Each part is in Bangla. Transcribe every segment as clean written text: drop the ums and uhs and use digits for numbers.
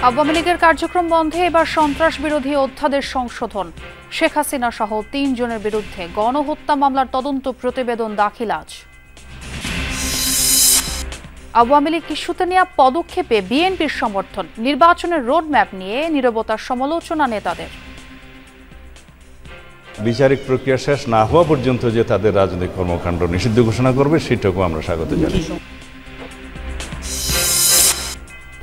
আওয়ামী লীগের কার্যক্রম বন্ধে এবার সন্ত্রাস বিরোধী অধ্যাদেশ সংশোধন। শেখ হাসিনা সহ ৩ জনের বিরুদ্ধে গণহত্যা মামলার তদন্ত প্রতিবেদন দাখিল আজ। আওয়ামী লীগ ইস্যুতে নেওয়া পদক্ষেপে বিএনপির সমর্থন। নির্বাচনের রোডম্যাপ নিয়ে নীরবতার সমালোচনা নেতাদের। বিচারিক প্রক্রিয়া শেষ না হওয়া পর্যন্ত যে তাদের রাজনৈতিক কর্মকাণ্ড নিষিদ্ধ ঘোষণা করবে সেটাকে আমরা স্বাগত জানাই।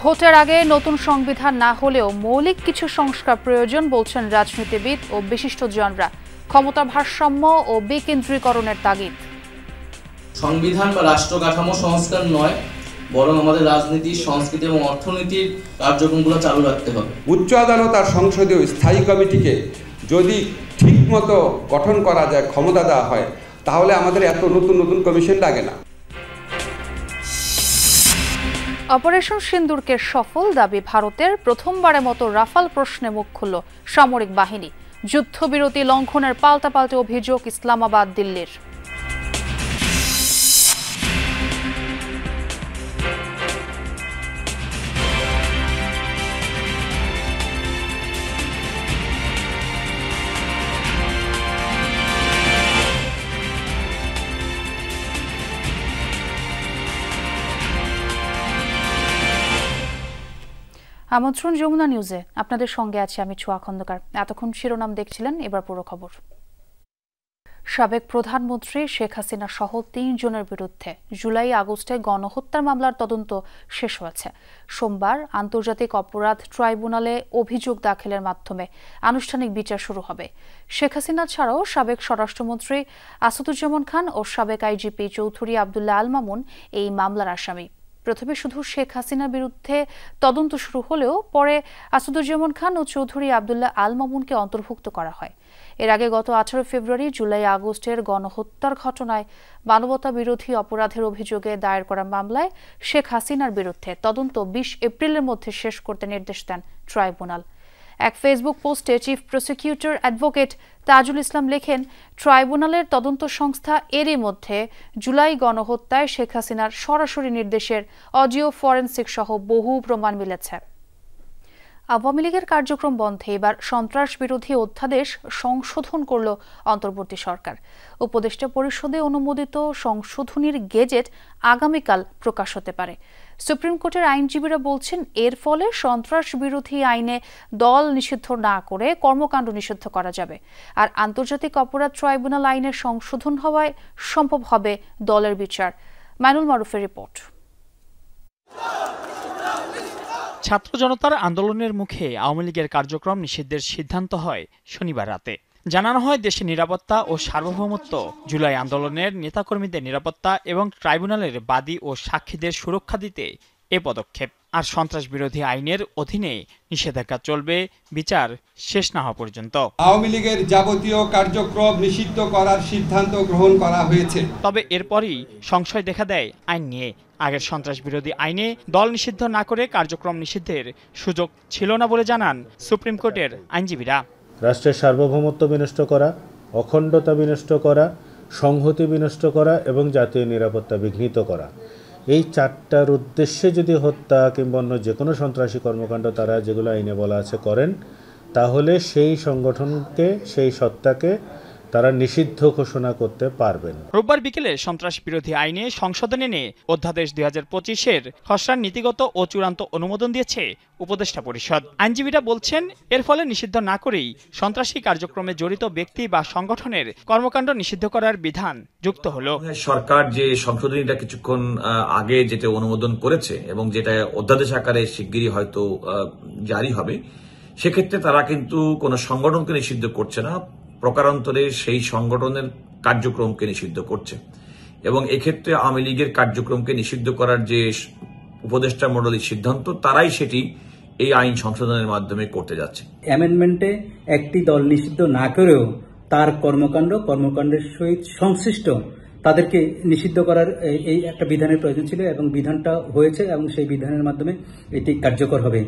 ভোটের আগে নতুন সংবিধান না হলেও মৌলিক কিছু সংস্কার প্রয়োজন বলছেন রাজনীতিবিদ ও বিশিষ্টজনরা। ক্ষমতা ভারসাম্য ও বিকেন্দ্রীকরণের তাগিদ। সংবিধান বা রাষ্ট্র কাঠামো সংস্কার নয়, বরং আমাদের রাজনীতি, সংস্কৃতি এবং অর্থনীতির কার্যক্রমগুলো চালু রাখতে হবে। উচ্চ আদালত আর সংসদীয় স্থায়ী কমিটিকে যদি ঠিকমতো গঠন করা যায়, ক্ষমতা দেওয়া হয়, তাহলে আমাদের এত নতুন নতুন কমিশন লাগে না। অপারেশন সিন্দুরকে সফল দাবি ভারতের। প্রথমবারের মতো রাফাল প্রশ্নে মুখ খুলল সামরিক বাহিনী। যুদ্ধবিরতি লঙ্ঘনের পাল্টাপাল্টি অভিযোগ ইসলামাবাদ, দিল্লির। আমন্ত্রণ যমুনা নিউজে, আপনাদের সঙ্গে আছি আমি ছোয়া খন্দকার। এতক্ষণ শিরোনাম দেখছিলেন, এবার পুরো খবর। সাবেক প্রধানমন্ত্রী শেখ হাসিনা সহ ৩ জনের বিরুদ্ধে জুলাই আগস্টে গণহত্যার মামলার তদন্ত শেষ হয়েছে। সোমবার আন্তর্জাতিক অপরাধ ট্রাইব্যুনালে অভিযোগ দাখিলের মাধ্যমে আনুষ্ঠানিক বিচার শুরু হবে। শেখ হাসিনা ছাড়াও সাবেক স্বরাষ্ট্রমন্ত্রী আসাদুজ্জামান খান ও সাবেক আইজিপি চৌধুরী আবদুল্লাহ আল মামুন এই মামলার আসামি। প্রথমে শুধু শেখ হাসিনার বিরুদ্ধে তদন্ত শুরু হলেও পরে আসাদুজ্জামান খান ও চৌধুরী আবদুল্লাহ আল মামুনকে অন্তর্ভুক্ত করা হয়। এর আগে গত 18 ফেব্রুয়ারি জুলাই আগস্টের গণহত্যার ঘটনায় মানবতা বিরোধী অপরাধের অভিযোগে দায়ের করা মামলায় শেখ হাসিনার বিরুদ্ধে তদন্ত 20 এপ্রিলের মধ্যে শেষ করতে নির্দেশ দেন ট্রাইব্যুনাল। এক ফেসবুক পোস্টে chief prosecutor advocate Tajul Islam লেখেন, ট্রাইব্যুনালের তদন্ত সংস্থা এরই মধ্যে জুলাই গণহত্যায় শেখ হাসিনার সরাসরি নির্দেশের অডিও ফরেনসিক সহ বহু প্রমাণ মিলেছে। আওয়ামী লীগের কার্যক্রম বন্ধে এবার সন্ত্রাস বিরোধী অধ্যাদেশ সংশোধন করল অন্তর্বর্তী সরকার। উপদেষ্টা পরিষদে অনুমোদিত সংশোধনীর গেজেট আগামীকাল প্রকাশ হতে পারে। সুপ্রিম কোর্টের আইনজীবীরা বলছেন, এর ফলে সন্ত্রাস বিরোধী আইনে দল নিষিদ্ধ না করে কর্মকাণ্ড নিষিদ্ধ করা যাবে। আর আন্তর্জাতিক অপরাধ ট্রাইব্যুনাল আইনের সংশোধন হওয়ায় সম্ভব হবে দলের বিচার। মাইনুল মারুফের রিপোর্ট। ছাত্র জনতার আন্দোলনের মুখে আওয়ামী লীগের কার্যক্রম নিষিদ্ধের সিদ্ধান্ত হয় শনিবার রাতে। জানানো হয়, দেশের নিরাপত্তা ও সার্বভৌমত্ব, জুলাই আন্দোলনের নেতাকর্মীদের নিরাপত্তা এবং ট্রাইব্যুনালের বাদী ও সাক্ষীদের সুরক্ষা দিতে এ পদক্ষেপ। আর সন্ত্রাস বিরোধী আইনের অধীনে নিষেধাজ্ঞা চলবে বিচার শেষ না হওয়া পর্যন্ত। আওয়ামী লীগের যাবতীয় কার্যক্রম নিষিদ্ধ করার সিদ্ধান্ত গ্রহণ করা হয়েছে। তবে এরপরই সংশয় দেখা দেয় আইন নিয়ে। আগের সন্ত্রাস বিরোধী আইনে দল নিষিদ্ধ না করে কার্যক্রম নিষিদ্ধের সুযোগ ছিল না বলে জানান সুপ্রিম কোর্টের আইনজীবীরা। রাষ্ট্রের সার্বভৌমত্ব বিনষ্ট করা, অখণ্ডতা বিনষ্ট করা, সংহতি বিনষ্ট করা এবং জাতীয় নিরাপত্তা বিঘ্নিত করা, এই 4টার উদ্দেশ্যে যদি হত্যা কিংবা অন্য যে কোনো সন্ত্রাসী কর্মকাণ্ড তারা যেগুলো আইনে বলা আছে করেন, তাহলে সেই সংগঠনকে, সেই সত্তাকে তারা নিষিদ্ধ ঘোষণা করতে পারবেন। রোববার বিকেলে সন্ত্রাস বিরোধী আইনে সংশোধন এনে অধ্যাদেশ 2025-এর খসড়ার নীতিগত ও চূড়ান্ত অনুমোদন দিয়েছে উপদেষ্টা পরিষদ। আইনজীবীরা বলছেন, এর ফলে নিষিদ্ধ না করেই সন্ত্রাসী কার্যক্রমে জড়িত ব্যক্তি বা সংগঠনের কর্মকাণ্ড নিষিদ্ধ করার বিধান যুক্ত হলো। সরকার যে সংশোধনীটা কিছুক্ষণ আগে যেটা অনুমোদন করেছে এবং যেটা অধ্যাদেশ আকারে শিগগিরই হয়তো জারি হবে, সেক্ষেত্রে তারা কিন্তু কোনো সংগঠনকে নিষিদ্ধ করছে না, প্রকারান্তরে সেই সংগঠনের কার্যক্রমকে নিষিদ্ধ করছে। এবং এক্ষেত্রে আওয়ামী লীগের কার্যক্রমকে নিষিদ্ধ করার যে উপদেষ্টা মণ্ডলীর সিদ্ধান্ত, তারাই সেটি এই আইন সংশোধনের মাধ্যমে করতে যাচ্ছে। অ্যামেন্ডমেন্টে একটি দল নিষিদ্ধ না করেও তার কর্মকাণ্ডের সহিত সংশ্লিষ্ট তাদেরকে নিষিদ্ধ করার এই একটা বিধানের প্রয়োজন ছিল এবং বিধানটা হয়েছে এবং সেই বিধানের মাধ্যমে এটি কার্যকর হবে।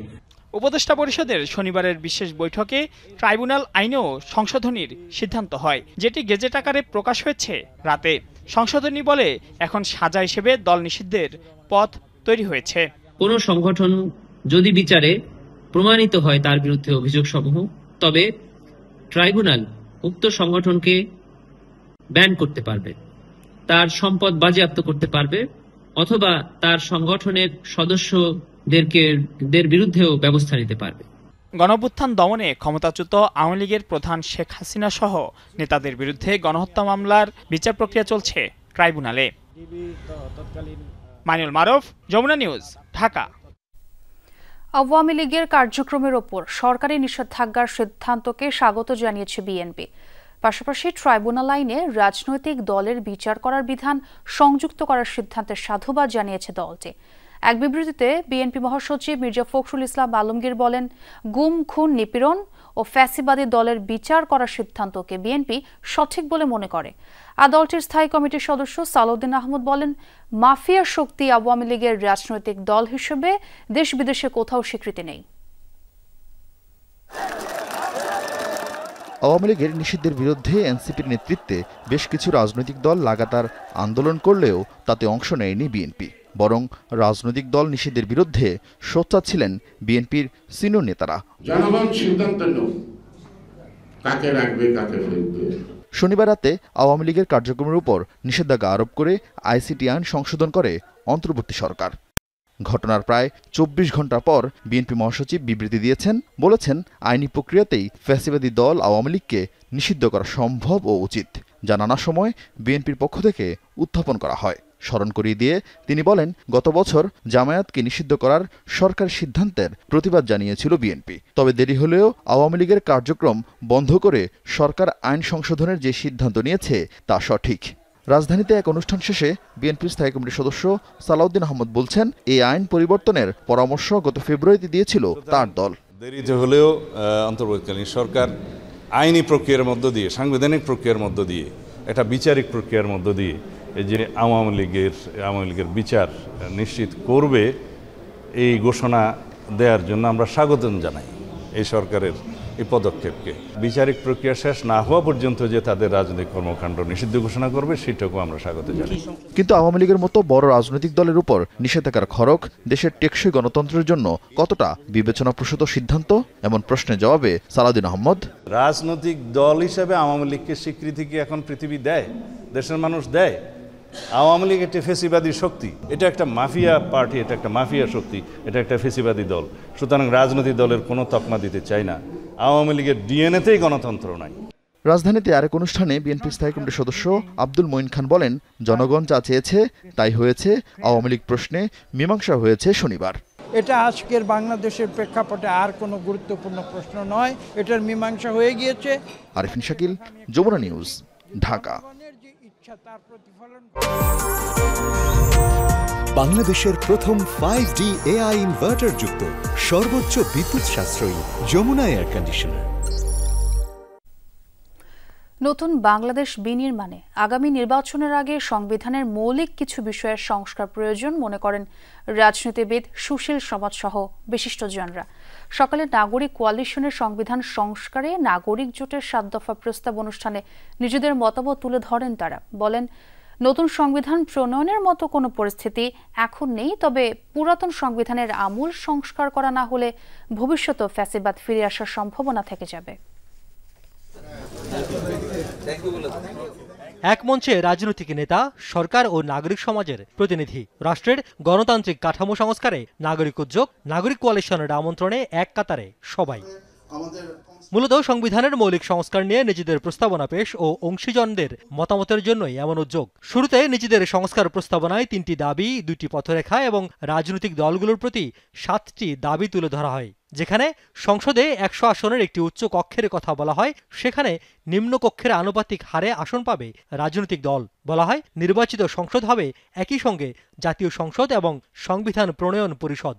উপদেষ্টা পরিষদের শনিবারের বিশেষ বৈঠকে ট্রাইব্যুনাল আইনেও সংশোধনীর সিদ্ধান্ত হয়, যেটি গেজেট আকারে প্রকাশ হয়েছে রাতে। সংশোধনী বলে, এখন সাজা হিসেবে দল নিষিদ্ধের পথ তৈরি হয়েছে। কোনো সংগঠন যদি বিচারে প্রমাণিত হয় তার বিরুদ্ধে অভিযোগসমূহ, তবে ট্রাইব্যুনাল উক্ত সংগঠনকে ব্যান করতে পারবে, তার সম্পদ বাজেয়াপ্ত করতে পারবে, অথবা তার সংগঠনের সদস্যদের বিরুদ্ধেও ব্যবস্থা নিতে পারবে। গণঅভ্যুত্থান দমনে ক্ষমতাচ্যুত আওয়ামী লীগের প্রধান শেখ হাসিনা সহ নেতাদের বিরুদ্ধে গণহত্যা মামলার বিচার প্রক্রিয়া চলছে ট্রাইব্যুনালে। মাইনুল মারুফ, যমুনা নিউজ, ঢাকা। আওয়ামী লীগের কার্যক্রমের ওপর সরকারি নিষেধাজ্ঞার সিদ্ধান্তকে স্বাগত জানিয়েছে বিএনপি। পাশাপাশি ট্রাইব্যুনাল আইনে রাজনৈতিক দলের বিচার করার বিধান সংযুক্ত করার সিদ্ধান্তের সাধুবাদ জানিয়েছে দলটি। এক বিবৃতিতে বিএনপি মহাসচিব মির্জা ফখরুল ইসলাম আলমগীর বলেন, গুম, খুন, নিপীড়ন ও ফ্যাসিবাদী দলের বিচার করার সিদ্ধান্তকে বিএনপি সঠিক বলে মনে করে। আর দলটির স্থায়ী কমিটির সদস্য সালাউদ্দিন আহমদ বলেন, মাফিয়া শক্তি আওয়ামী লীগের রাজনৈতিক দল হিসেবে দেশ বিদেশে কোথাও স্বীকৃতি নেই। আওয়ামী লীগের নিষিদ্ধের বিরুদ্ধে এনসিপির নেতৃত্বে বেশ কিছু রাজনৈতিক দল লাগাতার আন্দোলন করলেও তাতে অংশ নেয়নি বিএনপি। বরং রাজনৈতিক দল নিষিদ্ধের বিরুদ্ধে সোচ্চার ছিলেন বিএনপির সিনিয়র নেতারা। জনগণ সিদ্ধান্ত নেয় কাকে রাখবে, কাকে ফেলবে। শনিবার রাতে আওয়ামী লীগের কার্যক্রমের উপর নিষেধাজ্ঞা আরোপ করে আইসিটি আইন সংশোধন করে অন্তর্বর্তী সরকার। ঘটনার প্রায় ২৪ ঘণ্টা পর বিএনপি মহাসচিব বিবৃতি দিয়েছেন, বলেছেন আইনি প্রক্রিয়াতেই ফ্যাসিবাদী দল আওয়ামী লীগকে নিষিদ্ধ করা সম্ভব ও উচিত, যা নানা সময় বিএনপির পক্ষ থেকে উত্থাপন করা হয়। স্মরণ করিয়ে দিয়ে তিনি বলেন, গত বছর জামায়াতকে নিষিদ্ধ করার সরকারের সিদ্ধান্তের প্রতিবাদ জানিয়েছিল বিএনপি। তবে দেরি হলেও আওয়ামী লীগের কার্যক্রম বন্ধ করে সরকার আইন সংশোধনের যে সিদ্ধান্ত নিয়েছে তা সঠিক। রাজধানীতে এক অনুষ্ঠান শেষে বিএনপির স্থায়ী কমিটির সদস্য সালাউদ্দিন আহমদ বলছেন, এই আইন পরিবর্তনের পরামর্শ গত ফেব্রুয়ারিতে দিয়েছিল তার দল। দেরিতে হলেও অন্তর্বর্তীকালীন সরকার আইনি প্রক্রিয়ার মধ্য দিয়ে, সাংবিধানিক প্রক্রিয়ার মধ্য দিয়ে, একটা বিচারিক প্রক্রিয়ার মধ্য দিয়ে এই যে আওয়ামী লীগের বিচার নিশ্চিত করবে, এই ঘোষণা দেওয়ার জন্য আমরা স্বাগতম জানাই এই সরকারের এই পদক্ষেপকে। বিচারিক প্রক্রিয়া শেষ না হওয়া পর্যন্ত যে তাদের রাজনৈতিক কর্মকাণ্ড নিষিদ্ধ ঘোষণা করবে, সেটাকেও আমরা স্বাগত জানাই। কিন্তু আওয়ামী লীগের মতো বড় রাজনৈতিক দলের উপর নিষেধাজ্ঞার খড়গ দেশের টেকসই গণতন্ত্রের জন্য কতটা বিবেচনাপ্রসূত সিদ্ধান্ত, এমন প্রশ্নের জবাবে সালাউদ্দিন আহমদ, রাজনৈতিক দল হিসেবে আওয়ামী লীগকে স্বীকৃতি কি এখন পৃথিবী দেয়, দেশের মানুষ দেয়? আওয়ামী লীগ একটি ফেসিবাদী শক্তি, এটা একটা মাফিয়া পার্টি, এটা একটা মাফিয়া শক্তি, এটা একটা ফেসিবাদী দল। সুতরাং রাজনৈতিক দলের কোনো তকমা দিতে চাই না। আওয়ামী লীগের ডিএনএতেই গণতন্ত্র নাই। রাজধানীতে আরেক অনুষ্ঠানে বিএনপির স্থায়ী কমিটির সদস্য আব্দুল মঈন খান বলেন, জনগণ যা চেয়েছে তাই হয়েছে। আওয়ামী লীগ প্রশ্নে মীমাংসা হয়েছে শনিবার। এটা আজকের বাংলাদেশের প্রেক্ষাপটে আর কোনো গুরুত্বপূর্ণ প্রশ্ন নয়, এটার মীমাংসা হয়ে গিয়েছে। আরিফিন শাকিল, যমুনা নিউজ, ঢাকা। বাংলাদেশের প্রথম 5G AI ইনভার্টার যুক্ত সর্বোচ্চ বিদ্যুৎ সাশ্রয়ী যমুনা এয়ার কন্ডিশনার। নতুন বাংলাদেশ বিনির্মাণে আগামী নির্বাচনের আগে সংবিধানের মৌলিক কিছু বিষয়ের সংস্কার প্রয়োজন মনে করেন রাজনীতিবিদ, সুশীল সমাজসহ বিশিষ্টজনরা। সকালে নাগরিক কোয়ালিশনের সংবিধান সংস্কারে নাগরিক জোটের 7 দফা প্রস্তাব অনুষ্ঠানে নিজেদের মতামত তুলে ধরেন তারা। বলেন, নতুন সংবিধান প্রণয়নের মতো কোনো পরিস্থিতি এখন নেই, তবে পুরাতন সংবিধানের আমূল সংস্কার করা না হলে ভবিষ্যতে ফ্যাসিবাদ ফিরে আসার সম্ভাবনা থেকে যাবে। এক মঞ্চে রাজনৈতিক নেতা, সরকার ও নাগরিক সমাজের প্রতিনিধি। রাষ্ট্রের গণতান্ত্রিক কাঠামো সংস্কারে নাগরিক উদ্যোগ, নাগরিক কোয়ালিশনের আমন্ত্রণে এক কাতারে সবাই। মূলত সংবিধানের মৌলিক সংস্কার নিয়ে নিজেদের প্রস্তাবনা পেশ ও অংশীজনদের মতামতের জন্যই এমন উদ্যোগ। শুরুতে নিজেদের সংস্কার প্রস্তাবনায় 3টি দাবি, 2টি পথরেখা এবং রাজনৈতিক দলগুলোর প্রতি 7টি দাবি তুলে ধরা হয়। যেখানে সংসদে 100 আসনের একটি উচ্চ কক্ষের কথা বলা হয়, সেখানে নিম্ন কক্ষের আনুপাতিক হারে আসন পাবে রাজনৈতিক দল। বলা হয়, নির্বাচিত সংসদ হবে একই সঙ্গে জাতীয় সংসদ এবং সংবিধান প্রণয়ন পরিষদ।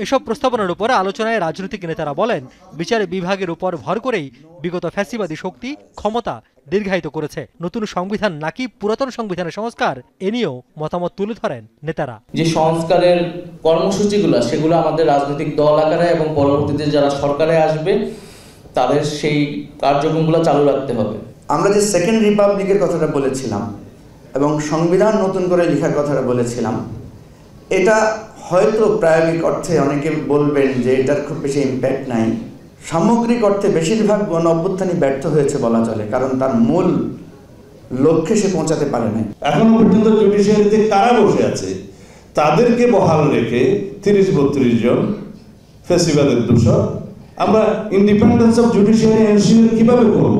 এসব প্রস্তাবনার উপর আলোচনায় রাজনৈতিক নেতারা বলেন, বিচার বিভাগের উপর ভর করেই বিগত ফ্যাসিবাদী শক্তি ক্ষমতা দীর্ঘায়িত করেছে। নতুন সংবিধান নাকি পুরাতন সংবিধানের সংস্কার, এ নিয়েও মতামত তুলে ধরেন নেতারা। যে সংস্কারের কর্মসূচিগুলো, সেগুলো আমাদের রাজনৈতিক দল আকারে এবং পরবর্তীতে যারা সরকারে আসবে তাদের সেই কার্যক্রমগুলো চালু রাখতে হবে। আমরা যে সেকেন্ড রিপাবলিকের কথাটা বলেছিলাম এবং সংবিধান নতুন করে লেখার কথাটা বলেছিলাম, এটা হয়তো প্রায়োগিক অর্থে অনেকে বলবেন যে এটার খুব বেশি ইম্প্যাক্ট নাই, সামগ্রিক অর্থে বেশিরভাগ গণ অভ্যুত্থানই ব্যর্থ হয়েছে বলা চলে, কারণ তার মূল লক্ষ্যে সে পৌঁছাতে পারে নাই। এখনো পর্যন্ত জুডিশিয়ারিতে কারা বসে আছে তাদেরকে বহাল রেখে 30-32 জন ফেসিবাদের দোষর আমরা ইন্ডিপেন্ডেন্স অফ জুডিশিয়ারি এনশিওর কিভাবে করব?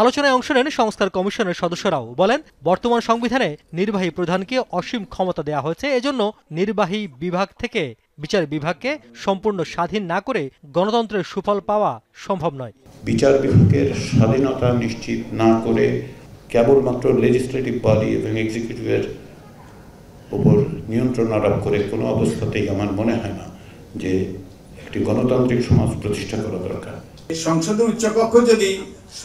আলোচনায় অংশ নেন সংস্কার কমিশনের সদস্যরাও বলেন, বর্তমান সংবিধানে নির্বাহী প্রধানকে অসীম ক্ষমতা দেওয়া হয়েছে, এজন্য নির্বাহী বিভাগ থেকে বিচার বিভাগকে সম্পূর্ণ স্বাধীন না করে গণতন্ত্রের সুফল পাওয়া সম্ভব নয়। বিচার বিভাগের স্বাধীনতা নিশ্চিত না করে কেবলমাত্র লেজিসলেটিভ বডি এবং এক্সিকিউটিভের উপর নিয়ন্ত্রণ আরোপ করে কোনো অবস্থাতেই আমার মনে হয় না যে একটি গণতান্ত্রিক সমাজ প্রতিষ্ঠা করা দরকার। সংসদের উচ্চকক্ষ যদি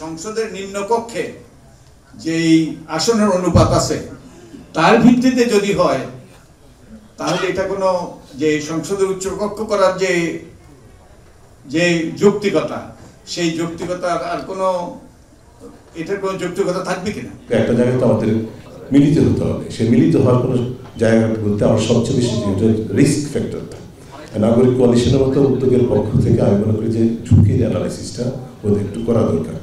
সংসদের নিম্নকক্ষে যেই আসনের অনুপাত আছে তার ভিত্তিতে যদি হয়, তাহলে এটা কোনো যে সংসদের উচ্চকক্ষ করার যে যৌক্তিকতা, সেই যৌক্তিকতার আর কোনো এটার কোনো যৌক্তিকতা থাকবে কিনা? একটা জায়গায় তো আমাদের মিলিত হতে হবে, সে মিলিত হওয়ার কোনো জায়গাটা বলতে আমার সবচেয়ে বেশি রিস্ক ফ্যাক্টরটা নাগরিক কোয়ালিশনের মতো উদ্যোগের পক্ষ থেকে আমি মনে করি যে ঝুঁকির অ্যানালাইসিসটা ওদের একটু করা দরকার।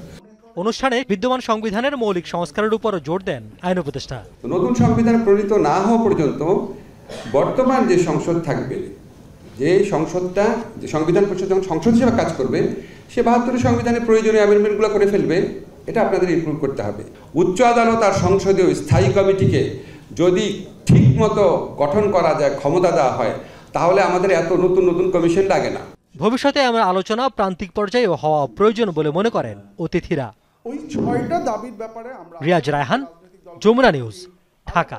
অনুষ্ঠানে বিদ্যমান সংবিধানের মৌলিক সংস্কারের উপর জোর দেন আইন উপদেষ্টা। নতুন সংবিধান প্রণীত না হওয়া পর্যন্ত বর্তমান যে সংসদ থাকবে, যে সংসদটা যে সংবিধান পরিষদ যখন সংসদ হিসেবে কাজ করবে, সে 72 সংবিধানের প্রয়োজনীয় অ্যামেন্ডমেন্টগুলো করে ফেলবে। এটা আপনাদের ইমপ্রুভ করতে হবে। উচ্চ আদালত আর সংসদীয় স্থায়ী কমিটিকে যদি ঠিকমতো গঠন করা যায়, ক্ষমতা দেওয়া হয়, তাহলে আমাদের এত নতুন নতুন কমিশন লাগে না। ভবিষ্যতে আমার আলোচনা প্রান্তিক পর্যায়ে হওয়া প্রয়োজন বলে মনে করেন অতিথিরা। ওই 6টা দাবির ব্যাপারে আমরা রিয়াজ রায়হান, যমুনা নিউজ, ঢাকা।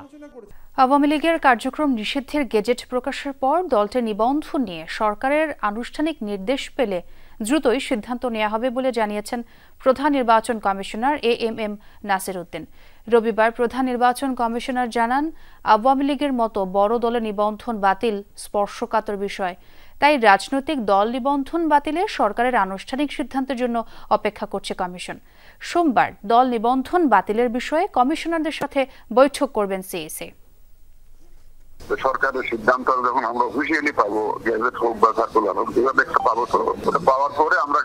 আওয়ামী লীগের কার্যক্রম নিষিদ্ধের গেজেট প্রকাশের পর দলটির নিবন্ধন নিয়ে সরকারের আনুষ্ঠানিক নির্দেশ পেলে দ্রুতই সিদ্ধান্ত নেওয়া হবে বলে জানিয়েছেন প্রধান নির্বাচন কমিশনার এএমএম নাসির উদ্দিন। রবিবার প্রধান নির্বাচন কমিশনার জানান, আওয়ামী লীগের মতো বড় দলের নিবন্ধন বাতিল স্পর্শকাতর বিষয়, তাই রাজনৈতিক দল নিবন্ধন বাতিলে সরকারের আনুষ্ঠানিক সিদ্ধান্তের জন্য অপেক্ষা করছে কমিশন। সোমবার দল নিবন্ধন বাতিলের বিষয়ে কমিশনারদের সাথে বৈঠক করবেন সিএসি। সরকারের সিদ্ধান্ত যখন আমরা হুঁশিয়ারি পাবো, গ্যাজেট হোক বা সার্কুলার হোক, যেভাবে একটা পাবো, তো ওটা পাওয়ার পরে আমরা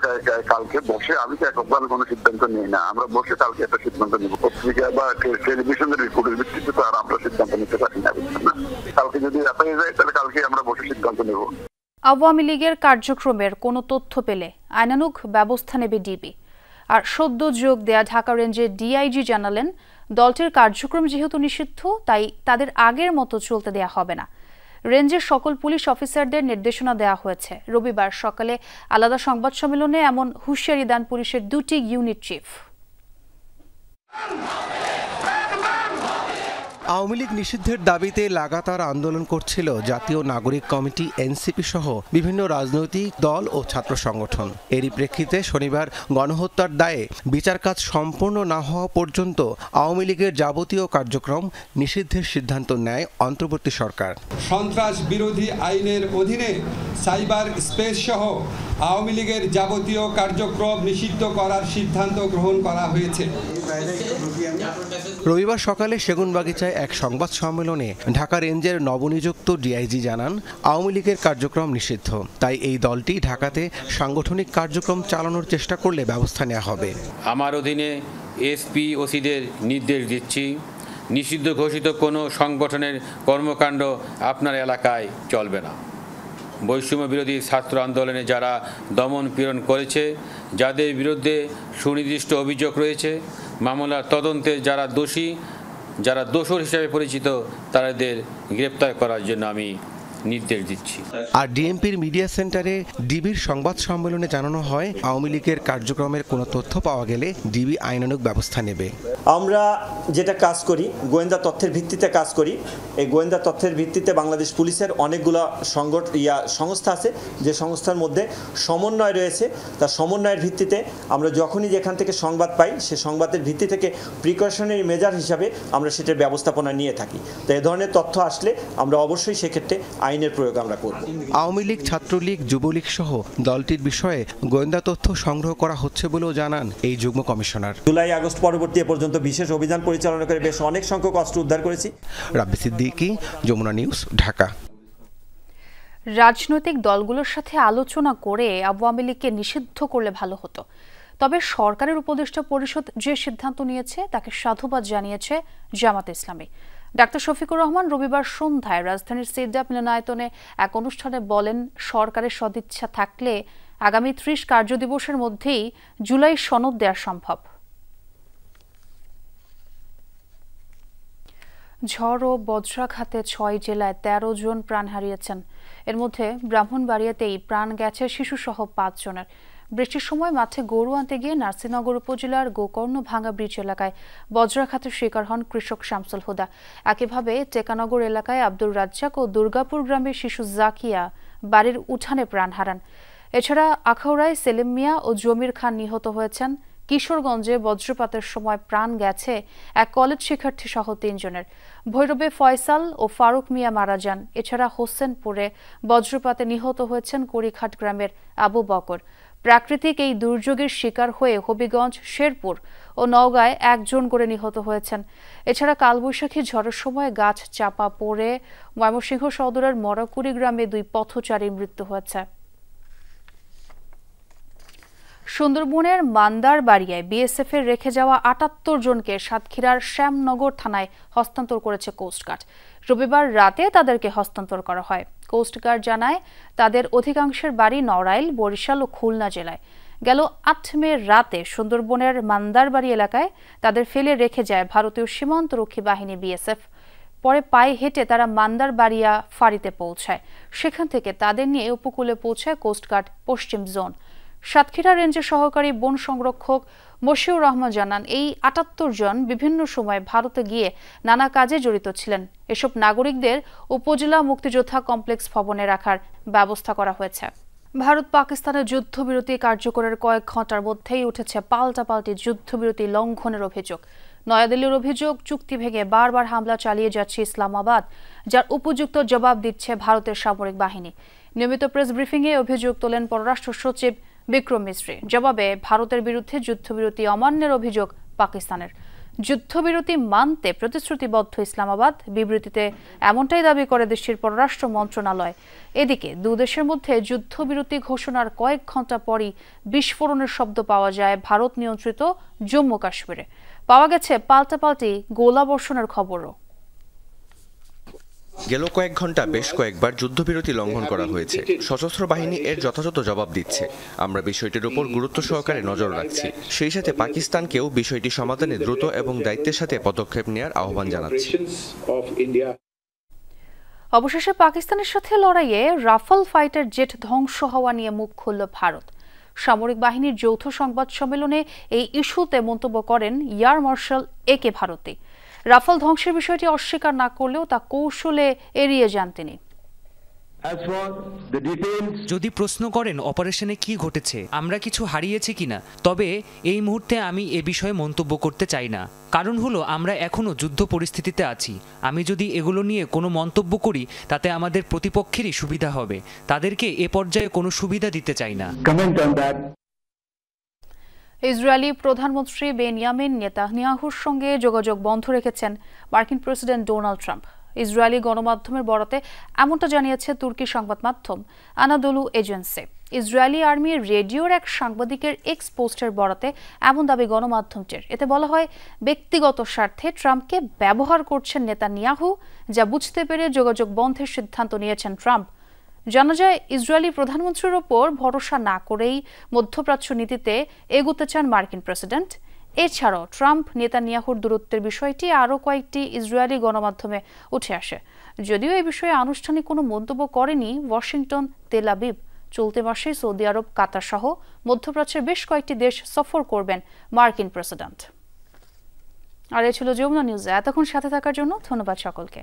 কালকে বসে, আমি তো এককভাবে কোনো সিদ্ধান্ত নিই না, আমরা বসে কালকে একটা সিদ্ধান্ত নিব। পত্রিকা বা টেলিভিশনের রিপোর্টের ভিত্তিতে তো আর আমরা সিদ্ধান্ত নিতে পারি না, বুঝছেন না? কালকে যদি এত হয়ে যায় তাহলে কালকে আমরা বসে সিদ্ধান্ত নেব। আওয়ামী লীগের কার্যক্রমের কোনো তথ্য পেলে আইনানুগ ব্যবস্থা নেবে ডিবি। আর সদ্য যোগ দেয়া ঢাকা রেঞ্জের ডিআইজি জানালেন, দলটির কার্যক্রম যেহেতু নিষিদ্ধ, তাই তাদের আগের মতো চলতে দেয়া হবে না। রেঞ্জের সকল পুলিশ অফিসারদের নির্দেশনা দেওয়া হয়েছে। রবিবার সকালে আলাদা সংবাদ সম্মেলনে এমন হুঁশিয়ারি দেন পুলিশের 2টি ইউনিট চিফ। আওয়ামী লীগ নিষিদ্ধের দাবিতে লাগাতার আন্দোলন করছিল জাতীয় নাগরিক কমিটি, এনসিপি সহ বিভিন্ন রাজনৈতিক দল ও ছাত্র সংগঠন। এরই প্রেক্ষিতে শনিবার গণহত্যার দায়ে বিচার কাজ সম্পূর্ণ না হওয়া পর্যন্ত আওয়ামী লীগের যাবতীয় কার্যক্রম নিষিদ্ধের সিদ্ধান্ত নেয় অন্তর্বর্তী সরকার। সন্ত্রাস বিরোধী আইনের অধীনে সাইবার স্পেস সহ আওয়ামী লীগের যাবতীয় কার্যক্রম নিষিদ্ধ করার সিদ্ধান্ত গ্রহণ করা হয়েছে। রবিবার সকালে সেগুনবাগিচায় এক সংবাদ সম্মেলনে ঢাকা রেঞ্জের নবনিযুক্ত ডিআইজি জানান, আওয়ামী লীগের কার্যক্রম নিষিদ্ধ, তাই এই দলটি ঢাকাতে সাংগঠনিক কার্যক্রম চালানোর চেষ্টা করলে ব্যবস্থা নেওয়া হবে। আমার অধীনে এসপি ওসিদের নির্দেশ দিচ্ছি, নিষিদ্ধ ঘোষিত কোনো সংগঠনের কর্মকাণ্ড আপনার এলাকায় চলবে না। বৈষম্য বিরোধী ছাত্র আন্দোলনে যারা দমন পীড়ন করেছে, যাদের বিরুদ্ধে সুনির্দিষ্ট অভিযোগ রয়েছে, মামলার তদন্তে যারা দোষী, যারা দোষর হিসেবে পরিচিত, তাদের গ্রেপ্তার করার জন্য আমি নির্দেশ দিচ্ছি। আর ডিএমপির মিডিয়া সেন্টারে ডিবির সংবাদ সম্মেলনে জানানো হয়, আওয়ামী লীগের কার্যক্রমের কোনো তথ্য পাওয়া গেলে ডিবি আইনানুগ ব্যবস্থা নেবে। আমরা যেটা কাজ করি, গোয়েন্দা তথ্যের ভিত্তিতে কাজ করি। এই গোয়েন্দা তথ্যের ভিত্তিতে বাংলাদেশ পুলিশের অনেকগুলো সংস্থা আছে, যে সংস্থার মধ্যে সমন্বয় রয়েছে। তার সমন্বয়ের ভিত্তিতে আমরা যখনই যেখান থেকে সংবাদ পাই, সে সংবাদের ভিত্তি থেকে প্রিকশনারি মেজার হিসাবে আমরা সেটার ব্যবস্থাপনা নিয়ে থাকি। তো এ ধরনের তথ্য আসলে আমরা অবশ্যই সেক্ষেত্রে আইনের প্রয়োগ আমরা করব। আওয়ামী লীগ, ছাত্রলীগ, যুবলীগ সহ দলটির বিষয়ে গোয়েন্দা তথ্য সংগ্রহ করা হচ্ছে বলেও জানান এই যুগ্ম কমিশনার। জুলাই আগস্ট পরবর্তী পর্যন্ত বিশেষ অভিযান পরিচালনা করে বেশ অনেক সংখ্যক অস্ত্র উদ্ধার করেছি। রাব্বি সিদ্দিকী, যমুনা নিউজ, ঢাকা। রাজনৈতিক দলগুলোর সাথে আলোচনা করে আওয়ামী লীগকে নিষিদ্ধ করলে ভালো হতো, তবে সরকারের উপদেষ্টা পরিষদ যে সিদ্ধান্ত নিয়েছে তাকে সাধুবাদ জানিয়েছে জামাতে ইসলামী। ডাক্তার শফিকুর রহমান রবিবার সন্ধ্যায় রাজধানীর সিডাপ মিলনায়তনে এক অনুষ্ঠানে বলেন, সরকারের সদিচ্ছা থাকলে আগামী ৩০ কার্যদিবসের মধ্যেই জুলাই সনদ দেওয়া সম্ভব। ঝড় ও বজ্রাঘাতে ৬ জেলায় ১৩ জন প্রাণ হারিয়েছেন। এর মধ্যে ব্রাহ্মণবাড়িয়াতেই প্রাণ গেছে শিশুসহ ৫ জনের। বৃষ্টির সময় মাঠে গরু আনতে গিয়ে নার্সিনগর উপজেলার গোকর্ণ ভাঙ্গা ব্রিজ এলাকায় বজ্রাঘাতের শিকার হন কৃষক শামসুল হুদা। একইভাবে টেকানগর এলাকায় আব্দুর রাজ্জাক ও দুর্গাপুর গ্রামের শিশু জাকিয়া বাড়ির উঠানে প্রাণ হারান। এছাড়া আখাউড়ায় সেলিম মিয়া ও জমির খান নিহত হয়েছেন। কিশোরগঞ্জে বজ্রপাতের সময় প্রাণ গেছে এক কলেজ শিক্ষার্থী সহ ৩ জনের। ভৈরবে ফয়সাল ও ফারুক মিয়া মারা যান। এছাড়া হোসেনপুরে বজ্রপাতে নিহত হয়েছেন কড়িঘাট গ্রামের আবু বকর। প্রাকৃতিক এই দুর্যোগের শিকার হয়ে হবিগঞ্জ, শেরপুর ও নওগাঁয় ১ জন করে নিহত হয়েছেন। এছাড়া কালবৈশাখী ঝড়ের সময় গাছ চাপা পড়ে ময়মনসিংহ সদরের মরাকুড়ি গ্রামে 2 পথচারীর মৃত্যু হয়েছে। সুন্দরবনের মান্দারবাড়িয়ায় বিএসএফ এর রেখে যাওয়া ৭৮ জনকে সাতক্ষীরার শ্যামনগর থানায় হস্তান্তর করেছে কোস্টগার্ড। রবিবার রাতে তাদেরকে হস্তান্তর করা হয়। কোস্টগার্ড জানায়, তাদের অধিকাংশের বাড়ি নড়াইল, বরিশাল ও খুলনা জেলায়। গেল ৮ মে রাতে সুন্দরবনের মান্দারবাড়ি এলাকায় তাদের ফেলে রেখে যায় ভারতীয় সীমান্তরক্ষী বাহিনী বিএসএফ। পরে পায়ে হেঁটে তারা মান্দারবাড়িয়া ফাঁড়িতে পৌঁছায়। সেখান থেকে তাদের নিয়ে উপকূলে পৌঁছায় কোস্টগার্ড পশ্চিম জোন। সাতক্ষীরা রেঞ্জের সহকারী বন সংরক্ষক মশিউর রহমান জানান, এই ৭৮ জন বিভিন্ন সময় ভারতে গিয়ে নানা কাজে জড়িত ছিলেন। এসব নাগরিকদের উপজেলা মুক্তিযোদ্ধা কমপ্লেক্স ভবনে রাখার ব্যবস্থা করা হয়েছে। ভারত পাকিস্তানের যুদ্ধবিরতি কার্যকরের কয়েক ঘন্টার মধ্যেই উঠেছে পাল্টাপাল্টি যুদ্ধবিরতি লঙ্ঘনের অভিযোগ। নয়াদিল্লির অভিযোগ, চুক্তি ভেঙে বারবার হামলা চালিয়ে যাচ্ছে ইসলামাবাদ, যার উপযুক্ত জবাব দিচ্ছে ভারতের সামরিক বাহিনী। নিয়মিত প্রেস ব্রিফিংয়ে অভিযোগ তোলেন পররাষ্ট্র সচিব বিক্রম মিশ্রি। জবাবে ভারতের বিরুদ্ধে যুদ্ধবিরতি অমান্যের অভিযোগ পাকিস্তানের। যুদ্ধবিরতি মানতে প্রতিশ্রুতিবদ্ধ ইসলামাবাদ, বিবৃতিতে এমনটাই দাবি করে দেশটির পররাষ্ট্র মন্ত্রণালয়। এদিকে দুদেশের মধ্যে যুদ্ধবিরতি ঘোষণার কয়েক ঘন্টা পরই বিস্ফোরণের শব্দ পাওয়া যায় ভারত নিয়ন্ত্রিত জম্মু কাশ্মীরে। পাওয়া গেছে পাল্টাপাল্টি গোলাবর্ষণের খবরও। গেল কয়েক ঘন্টা বেশ কয়েকবার যুদ্ধবিরতি লঙ্ঘন করা হয়েছে। সশস্ত্র বাহিনী এর যথাযথ জবাব দিচ্ছে। আমরা বিষয়টির উপর গুরুত্ব সহকারে নজর রাখছি। সেই সাথে পাকিস্তানকেও বিষয়টি সমাধানে দ্রুত এবং দায়িত্বের সাথে পদক্ষেপ নেওয়ার আহ্বান জানাচ্ছি। অবশেষে পাকিস্তানের সাথে লড়াইয়ে রাফাল ফাইটার জেট ধ্বংস হওয়া নিয়ে মুখ খুলল ভারত। সামরিক বাহিনীর যৌথ সংবাদ সম্মেলনে এই ইস্যুতে মন্তব্য করেন এয়ার মার্শাল একে ভারতী। রাফাল ধ্বংসের বিষয়টি অস্বীকার না করলেও তা কৌশলে এড়িয়ে যান তিনি। যদি প্রশ্ন করেন অপারেশনে কি ঘটেছে, আমরা কিছু হারিয়েছি কিনা, তবে এই মুহূর্তে আমি এ বিষয়ে মন্তব্য করতে চাই না। কারণ হলো আমরা এখনো যুদ্ধ পরিস্থিতিতে আছি। আমি যদি এগুলো নিয়ে কোনো মন্তব্য করি তাতে আমাদের প্রতিপক্ষেরই সুবিধা হবে। তাদেরকে এ পর্যায়ে কোনো সুবিধা দিতে চাই না। ইসরায়েলি প্রধানমন্ত্রী বেনিয়ামিন নেতানিয়াহুর সঙ্গে যোগাযোগ বন্ধ রেখেছেন মার্কিন প্রেসিডেন্ট ডোনাল্ড ট্রাম্প। ইসরায়েলি গণমাধ্যমের বরাতে এমনটা জানিয়েছে তুর্কি সংবাদ মাধ্যম আনাদোলু এজেন্সি। ইসরায়েলি আর্মির রেডিওর এক সাংবাদিকের এক্স পোস্টের বরাতে এমন দাবি গণমাধ্যমটির। এতে বলা হয়, ব্যক্তিগত স্বার্থে ট্রাম্পকে ব্যবহার করছেন নেতানিয়াহু, যা বুঝতে পেরে যোগাযোগ বন্ধের সিদ্ধান্ত নিয়েছেন ট্রাম্প। জানা যায়, ইসরায়েলি প্রধানমন্ত্রীর ওপর ভরসা না করেই মধ্যপ্রাচ্য নীতিতে এগোতে চান মার্কিন প্রেসিডেন্ট। এছাড়াও ট্রাম্প নেতানিয়াহুর দূরত্বের বিষয়টি আরও কয়েকটি ইসরায়েলি গণমাধ্যমে উঠে আসে। যদিও এই বিষয়ে আনুষ্ঠানিক কোনো মন্তব্য করেনি ওয়াশিংটন, তেল আবিব। চলতি মাসে সৌদি আরব, কাতার সহ মধ্যপ্রাচ্যের বেশ কয়েকটি দেশ সফর করবেন মার্কিন প্রেসিডেন্ট। আর এ ছিল যমুনা নিউজে। এতক্ষণ সাথে থাকার জন্য ধন্যবাদ সকলকে।